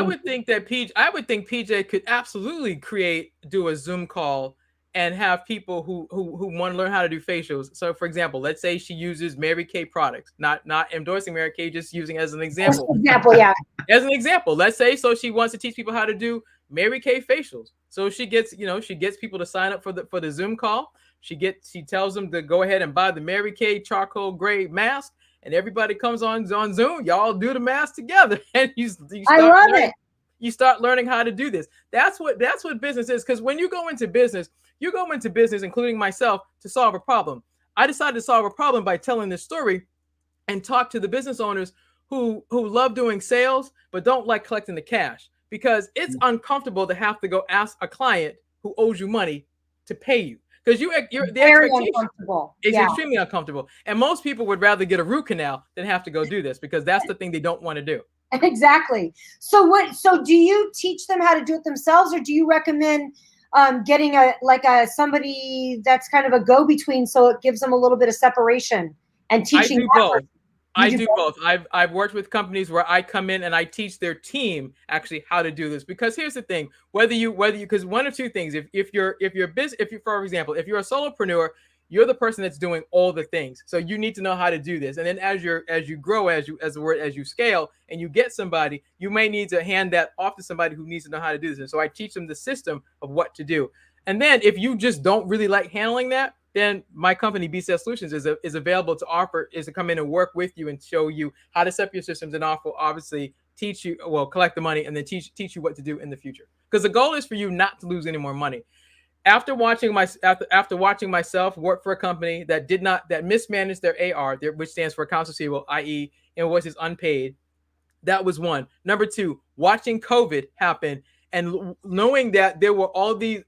would think PJ could absolutely do a Zoom call and have people who want to learn how to do facials. So for example, let's say she uses Mary Kay products, not endorsing Mary Kay, just using as an example. Yeah. As an example, let's say she wants to teach people how to do Mary Kay facials. So she gets people to sign up for the Zoom call. She tells them to go ahead and buy the Mary Kay charcoal gray mask, and everybody comes on Zoom. Y'all do the mask together, and you start learning how to do this. That's what business is. Because when you go into business, including myself, to solve a problem. I decided to solve a problem by telling this story and talk to the business owners who love doing sales but don't like collecting the cash, because it's uncomfortable to have to go ask a client who owes you money to pay you. Because you're very uncomfortable. It's extremely uncomfortable. And most people would rather get a root canal than have to go do this, because that's the thing they don't want to do. Exactly. So do you teach them how to do it themselves, or do you recommend getting somebody that's kind of a go-between, so it gives them a little bit of separation and teaching? I do both. I've worked with companies where I come in and I teach their team actually how to do this. Because here's the thing: because one of two things. If you're for example, if you're a solopreneur, you're the person that's doing all the things. So you need to know how to do this. And then as you grow, as you scale and you get somebody, you may need to hand that off to somebody who needs to know how to do this. And so I teach them the system of what to do. And then if you just don't really like handling that, then my company, BCS Solutions, is available to come in and work with you and show you how to set up your systems, and obviously teach you, collect the money and then teach you what to do in the future. Because the goal is for you not to lose any more money. After watching myself work for a company that mismanaged their AR, which stands for accounts receivable, i.e. invoices unpaid, that was one. Number two, watching COVID happen and knowing that there were all these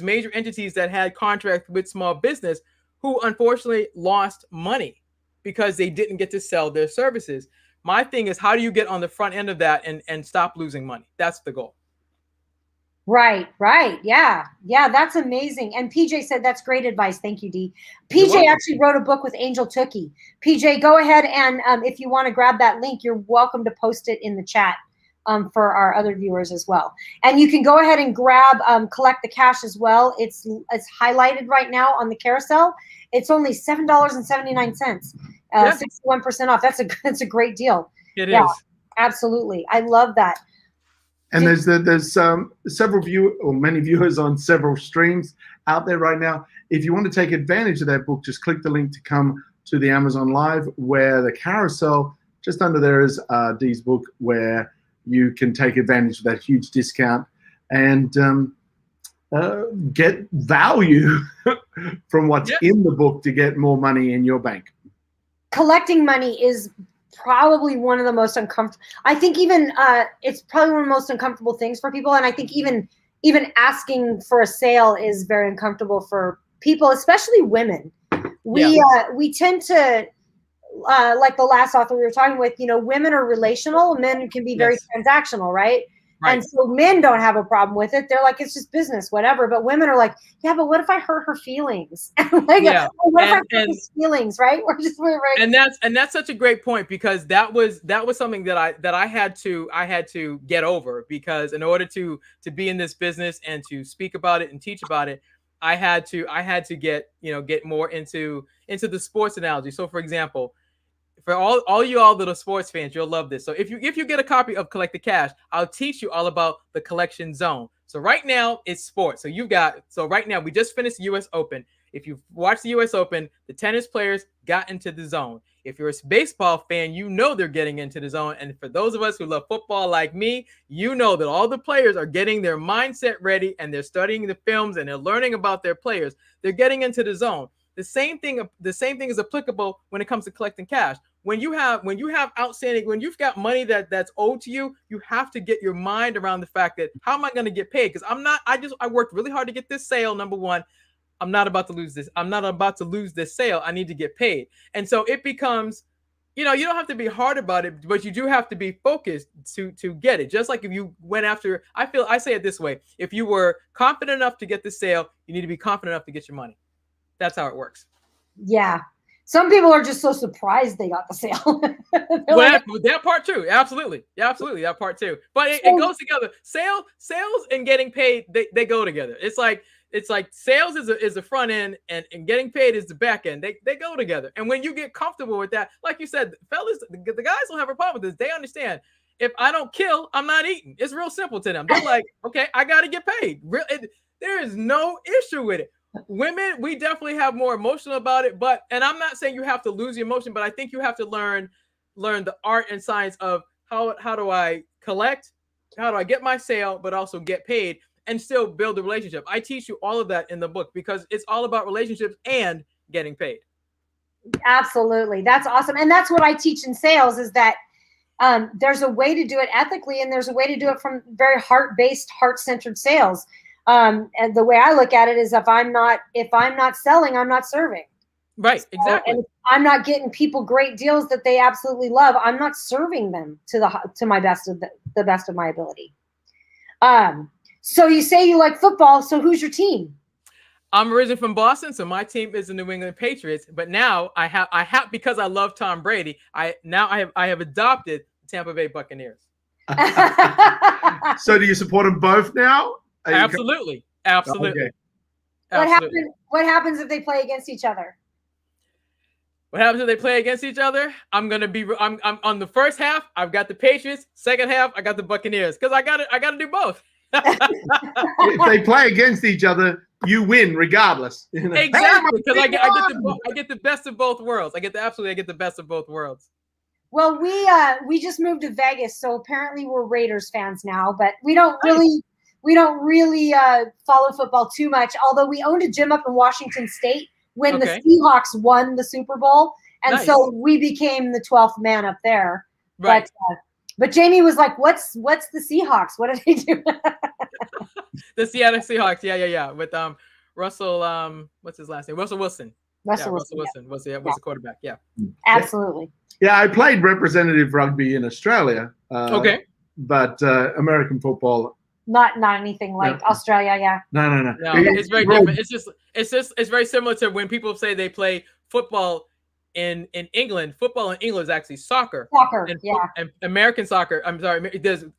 major entities that had contracts with small business who unfortunately lost money because they didn't get to sell their services. My thing is, how do you get on the front end of that and stop losing money? That's the goal. Right. Yeah, that's amazing. And PJ said that's great advice. Thank you, Dee. PJ actually wrote a book with Angel Tookie. PJ, go ahead and if you want to grab that link, you're welcome to post it in the chat for our other viewers as well. And you can go ahead and grab Collect the Cash as well. It's highlighted right now on the carousel. It's only $7.79, 61% off. That's a great deal. It is. Absolutely. I love that. And there's many viewers on several streams out there right now. If you want to take advantage of that book, just click the link to come to the Amazon Live, where the carousel just under there is Dee's book, where you can take advantage of that huge discount and get value from what's in the book to get more money in your bank. Collecting money is probably one of the most uncomfortable. I think even it's probably one of the most uncomfortable things for people. And I think even asking for a sale is very uncomfortable for people, especially women. We tend to, like the last author we were talking with, women are relational. Men can be very transactional, right? And so men don't have a problem with it. They're like, it's just business, whatever. But women are like, yeah, but what if I hurt her feelings? What if I hurt his feelings, right? And that's such a great point, because that was something that I had to get over, because in order to be in this business and to speak about it and teach about it, I had to get more into the sports analogy. So for example, for all you little sports fans, you'll love this. So if you get a copy of Collect the Cash, I'll teach you all about the collection zone. So right now it's sports. So right now we just finished the US Open. If you've watched the US Open, the tennis players got into the zone. If you're a baseball fan, they're getting into the zone. And for those of us who love football like me, that all the players are getting their mindset ready, and they're studying the films and they're learning about their players. They're getting into the zone. The same thing is applicable when it comes to collecting cash. When you've got money that's owed to you, you have to get your mind around the fact that, how am I going to get paid? Because I worked really hard to get this sale. Number one, I'm not about to lose this. I'm not about to lose this sale. I need to get paid. And so it becomes you know, you don't have to be hard about it, but you do have to be focused to get it. Just like if you went after, I say it this way: if you were confident enough to get the sale, you need to be confident enough to get your money. That's how it works. Yeah. Some people are just so surprised they got the sale. Well, that part too. Absolutely. Absolutely. That part too. But it goes together. Sales and getting paid, they go together. It's like sales is the front end and getting paid is the back end. They go together. And when you get comfortable with that, like you said, fellas, the guys don't have a problem with this. They understand, if I don't kill, I'm not eating. It's real simple to them. They're like, okay, I got to get paid. There is no issue with it. Women, we definitely have more emotional about it, and I'm not saying you have to lose your emotion, but I think you have to learn the art and science of how do I collect, how do I get my sale, but also get paid and still build a relationship. I teach you all of that in the book because it's all about relationships and getting paid. Absolutely. That's awesome. And that's what I teach in sales, is that there's a way to do it ethically, and there's a way to do it from very heart-based, heart-centered sales. And the way I look at it is, if I'm not selling, I'm not serving. Right. So, exactly. And if I'm not getting people great deals that they absolutely love, I'm not serving them to my best of the best of my ability. So you say you like football. So who's your team? I'm originally from Boston, so my team is the New England Patriots. But now I have because I love Tom Brady. I have adopted the Tampa Bay Buccaneers. So do you support them both now? Absolutely. Okay. What happens if they play against each other? What happens if they play against each other? I'm on the first half, I've got the Patriots. Second half, I got the Buccaneers, because I got to do both. If they play against each other, you win regardless. Exactly, because I get the best of both worlds. I get the best of both worlds. Well, we just moved to Vegas, so apparently we're Raiders fans now, but we don't really follow football too much. Although we owned a gym up in Washington State when the Seahawks won the Super Bowl, and so we became the 12th man up there. Right. But Jamie was like, "What's the Seahawks? What do they do?" The Seattle Seahawks. Yeah. With Russell. What's his last name? Russell Wilson. Russell Wilson was the quarterback. Yeah. Absolutely. Yeah, I played representative rugby in Australia. But American football. Not anything like Australia. Yeah. No. It's very different. It's very similar to when people say they play football in England. Football in England is actually soccer. And American soccer. I'm sorry.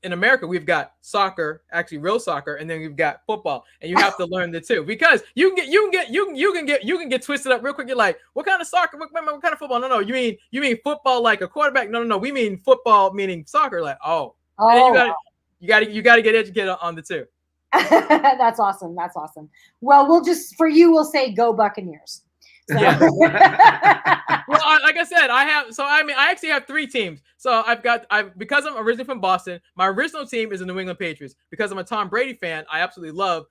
In America, we've got soccer, actually real soccer, and then we've got football. And you have to learn the two, because you can get twisted up real quick. You're like, what kind of soccer? What kind of football? No. You mean football like a quarterback? No. We mean football meaning soccer. Like, oh. And then you got to get educated on the two. That's awesome. Well, we'll say go Buccaneers. So. Yeah. Well, like I said, I actually have three teams. So because I'm originally from Boston, my original team is the New England Patriots. Because I'm a Tom Brady fan, I absolutely love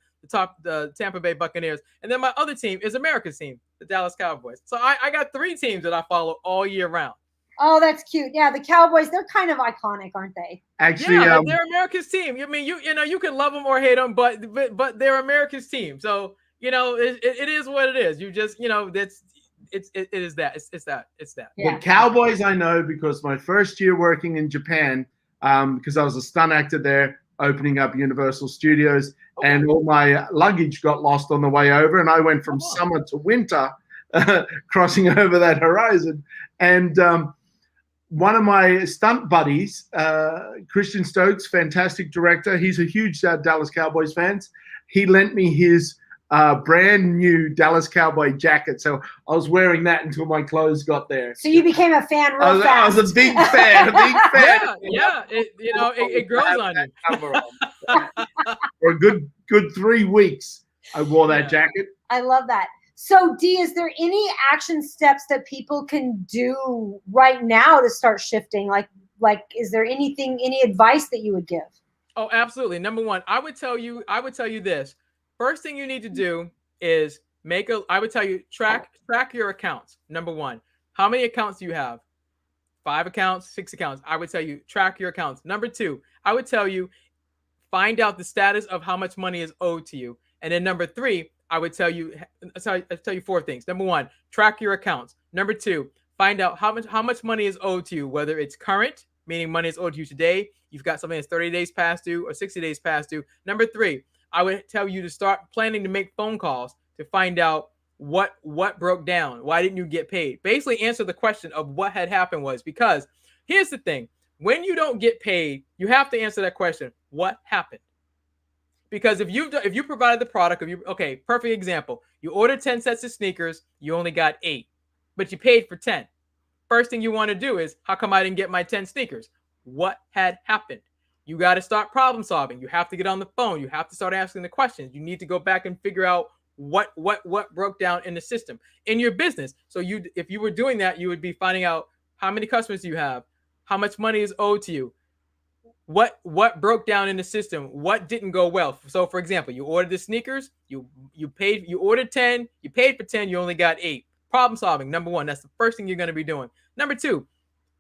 the Tampa Bay Buccaneers. And then my other team is America's team, the Dallas Cowboys. So I got three teams that I follow all year round. Oh, that's cute. Yeah, the Cowboys, they're kind of iconic, aren't they? Actually, they're America's team. I mean, you can love them or hate them, but they're America's team. So, it is what it is. You just, it is that. It's that. Yeah. The Cowboys I know because my first year working in Japan, because I was a stunt actor there, opening up Universal Studios, and all my luggage got lost on the way over, and I went from summer to winter, crossing over that horizon, and one of my stunt buddies, Christian Stokes, fantastic director. He's a huge Dallas Cowboys fan. He lent me his brand new Dallas Cowboy jacket. So I was wearing that until my clothes got there. So you became a fan real fast. I was a big fan. Yeah. It grows on you. For a good 3 weeks, I wore that jacket. I love that. So, Dee, is there any action steps that people can do right now to start shifting? Like, is there any advice that you would give? Oh, absolutely. Number one, I would tell you this. First thing you need to do is I would tell you, track your accounts. Number one, how many accounts do you have? 5 accounts, 6 accounts. I would tell you, track your accounts. Number two, I would tell you, find out the status of how much money is owed to you. And then number three, I would tell you 4 things. Number one, track your accounts. Number two, Find out how much money is owed to you, whether it's current, meaning money is owed to you today. You've got something that's 30 days past due or 60 days past due. Number 3, I would tell you to start planning to make phone calls to find out what broke down. Why didn't you get paid? Basically answer the question of what had happened was, because here's the thing. When you don't get paid, you have to answer that question. What happened? Because if you provided the product, okay, perfect example. You ordered 10 sets of sneakers, you only got 8, but you paid for 10. First thing you want to do is, how come I didn't get my 10 sneakers? What had happened? You got to start problem solving. You have to get on the phone. You have to start asking the questions. You need to go back and figure out what broke down in the system in your business. So if you were doing that, you would be finding out how many customers you have, how much money is owed to you, what broke down in the system, what didn't go well. So for example, you ordered the sneakers, you ordered 10, you paid for 10, you only got 8. Problem solving, number 1. That's the first thing you're going to be doing. Number 2,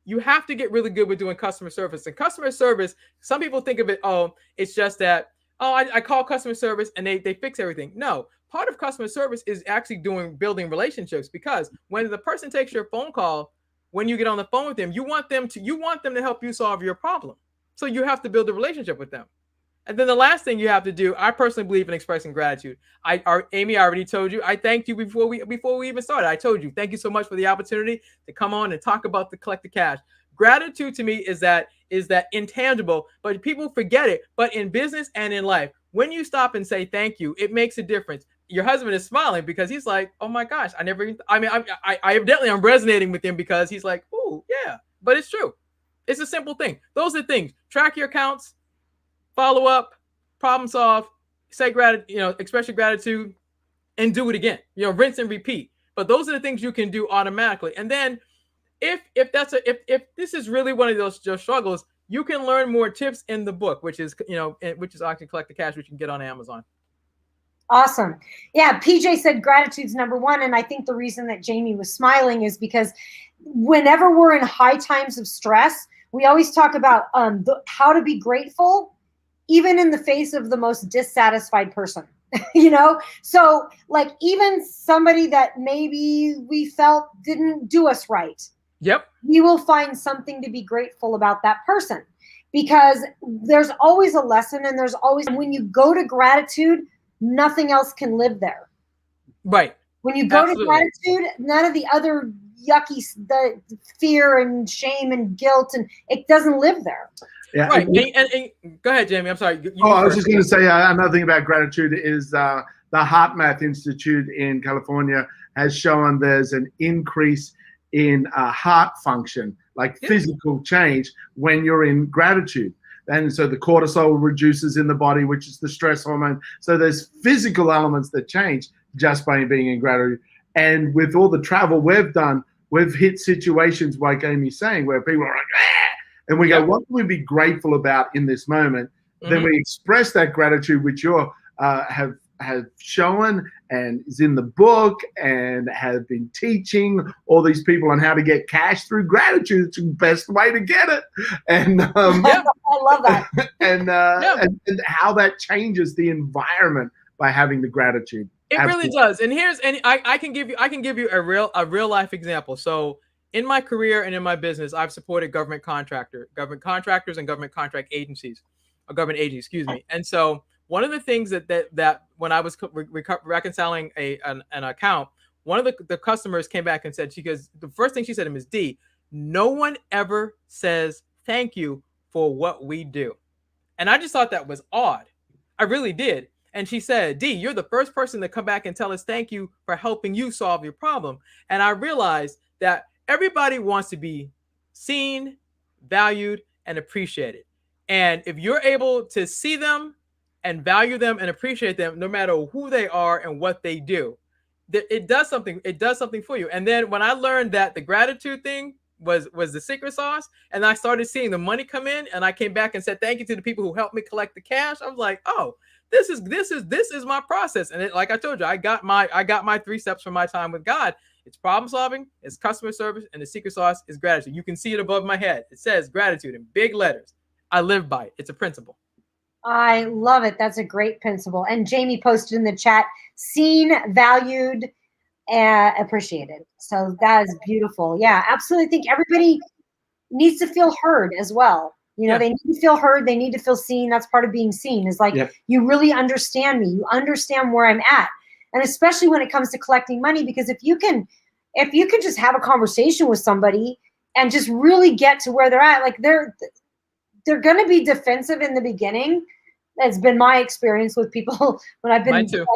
you have to get really good with doing customer service. And customer service, some people think of it, it's just that, I call customer service and they fix everything. No, part of customer service is actually building relationships, because when the person takes your phone call, when you get on the phone with them, you want them to help you solve your problem. So you have to build a relationship with them. And then the last thing you have to do, I personally believe in expressing gratitude. Amy, I already told you, I thanked you before we even started. I told you, thank you so much for the opportunity to come on and talk about the Collect the Cash. Gratitude to me is that intangible, but people forget it. But in business and in life, when you stop and say thank you, it makes a difference. Your husband is smiling because he's like, oh my gosh, I evidently I'm resonating with him, because he's like, oh yeah, but it's true. It's a simple thing. Those are things. Track your accounts, follow up, problem solve, say gratitude, express your gratitude, and do it again. Rinse and repeat. But those are the things you can do automatically. And then if this is really one of those struggles, you can learn more tips in the book, which is actually Collect the Cash, which you can get on Amazon. Awesome. Yeah, PJ said gratitude's number 1. And I think the reason that Jamie was smiling is because whenever we're in high times of stress, we always talk about how to be grateful, even in the face of the most dissatisfied person. So like even somebody that maybe we felt didn't do us right. Yep. We will find something to be grateful about that person, because there's always a lesson, and there's always, when you go to gratitude, nothing else can live there. Right. When you go to gratitude, none of the other yucky, the fear and shame and guilt, and it doesn't live there. Yeah. Right. And go ahead, Jamie. I'm sorry. I was just going to say another thing about gratitude is the Heart Math Institute in California has shown there's an increase in heart function, like physical change, when you're in gratitude. And so the cortisol reduces in the body, which is the stress hormone. So there's physical elements that change just by being in gratitude. And with all the travel we've done, we've hit situations like Amy's saying, where people are like, and we go, what can we be grateful about in this moment? Mm-hmm. Then we express that gratitude, which you have shown and is in the book, and have been teaching all these people on how to get cash through gratitude. It's the best way to get it. And I love that. And how that changes the environment by having the gratitude. It really does. And I can give you a real life example. So in my career and in my business, I've supported government contractors and government contract agencies, or government agencies, excuse me. And so one of the things that when I was reconciling an account, one of the customers came back and said, the first thing she said to him is, Dee, no one ever says thank you for what we do. And I just thought that was odd. I really did. And she said, Dee, you're the first person to come back and tell us thank you for helping you solve your problem. And I realized that everybody wants to be seen, valued, and appreciated. And if you're able to see them and value them and appreciate them, no matter who they are and what they do, it does something. It does something for you. And then when I learned that the gratitude thing was the secret sauce, and I started seeing the money come in, and I came back and said thank you to the people who helped me collect the cash, I was like, oh, this is my process. And like I told you, I got my 3 steps from my time with God. It's problem solving, it's customer service, and the secret sauce is gratitude. You can see it above my head. It says gratitude in big letters. I live by it. It's a principle. I love it. That's a great principle. And Jamie posted in the chat, seen, valued, appreciated. So that is beautiful. Yeah, absolutely. I think everybody needs to feel heard as well. You know, Yeah. they need to feel heard. They need to feel seen. That's part of being seen, is like, Yep. you really understand me. You understand where I'm at. And especially when it comes to collecting money, because if you can just have a conversation with somebody and just really get to where they're at, like they're going to be defensive in the beginning. That's been my experience with people when I've been, Mine too.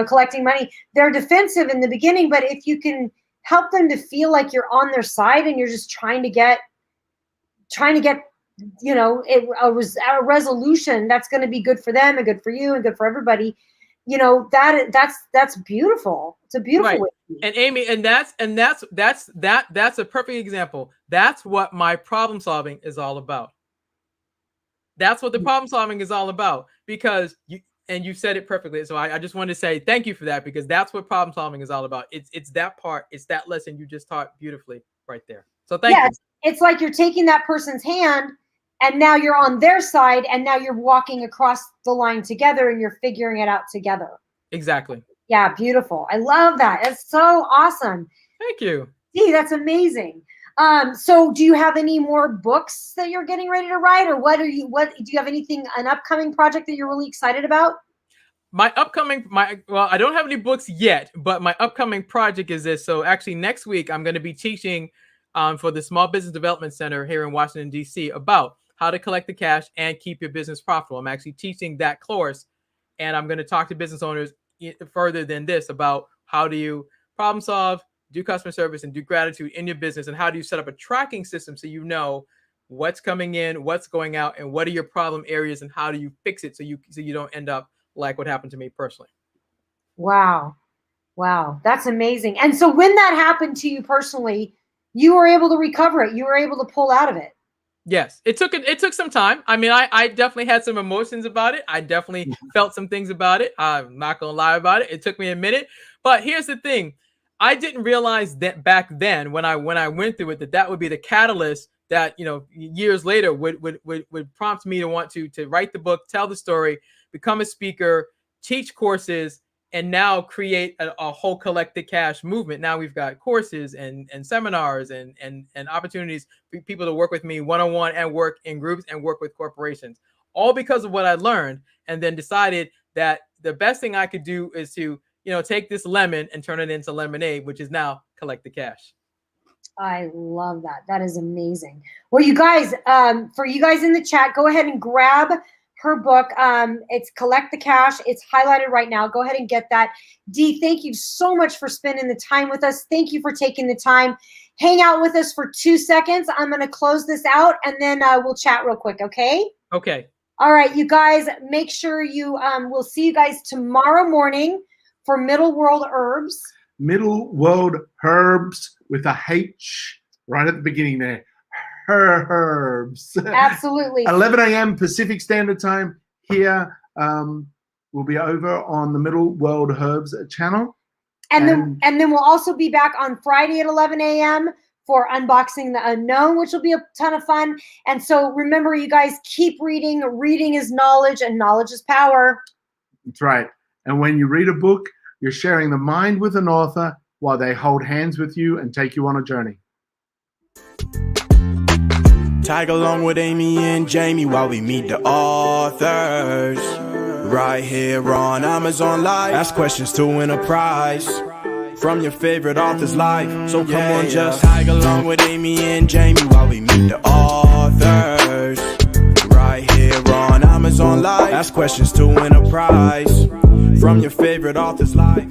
collecting money. They're defensive in the beginning, but if you can help them to feel like you're on their side and you're just trying to get a resolution that's going to be good for them and good for you and good for everybody, that's beautiful. It's a beautiful way to be. And Amy, and that's a perfect example. That's what my problem solving is all about. That's what the problem solving is all about, because you said it perfectly. So I just wanted to say thank you for that, because that's what problem solving is all about. It's that part. It's that lesson you just taught beautifully right there. So thank you. It's like you're taking that person's hand and now you're on their side and now you're walking across the line together and you're figuring it out together. Exactly. Yeah, beautiful. I love that. It's so awesome. Thank you. Dee, that's amazing. So do you have any more books that you're getting ready to write, or do you have an upcoming project that you're really excited about? Well, I don't have any books yet, but my upcoming project is this. So actually next week, I'm going to be teaching for the Small Business Development Center here in Washington, D.C. about how to collect the cash and keep your business profitable. I'm actually teaching that course, and I'm going to talk to business owners further than this about how do you problem solve, do customer service, and do gratitude in your business, and how do you set up a tracking system so you know what's coming in, what's going out, and what are your problem areas, and how do you fix it so you don't end up like what happened to me personally. Wow, that's amazing. And so when that happened to you personally, you were able to recover it. You were able to pull out of it. Yes, it took some time. I mean, I definitely had some emotions about it. I definitely felt some things about it. I'm not gonna lie about it. It took me a minute, but here's the thing: I didn't realize that back then when I went through it that would be the catalyst that years later would prompt me to want to write the book, tell the story, become a speaker, teach courses, and now create a whole collect the cash movement. Now we've got courses and seminars and opportunities for people to work with me one-on-one and work in groups and work with corporations, all because of what I learned, and then decided that the best thing I could do is to take this lemon and turn it into lemonade, which is now collect the cash. I love that. That is amazing. Well, you guys, for you guys in the chat, go ahead and grab her book. It's Collect the Cash. It's highlighted right now. Go ahead and get that. Dee, thank you so much for spending the time with us. Thank you for taking the time. Hang out with us for 2 seconds. I'm going to close this out and then we'll chat real quick. Okay? Okay. All right, you guys, make sure we'll see you guys tomorrow morning for Middle World Herbs. Middle World Herbs with a H right at the beginning there. Herbs. Absolutely. 11 a.m. Pacific Standard Time here. We'll be over on the Middle World Herbs channel. And then we'll also be back on Friday at 11 a.m. for Unboxing the Unknown, which will be a ton of fun. And so remember, you guys, keep reading. Reading is knowledge, and knowledge is power. That's right. And when you read a book, you're sharing the mind with an author while they hold hands with you and take you on a journey. Tag along with Amy and Jamie while we meet the authors. Right here on Amazon Live. Ask questions to win a prize from your favorite author's life. So come on, just tag along with Amy and Jamie while we meet the authors. Right here on Amazon Live. Ask questions to win a prize from your favorite author's life.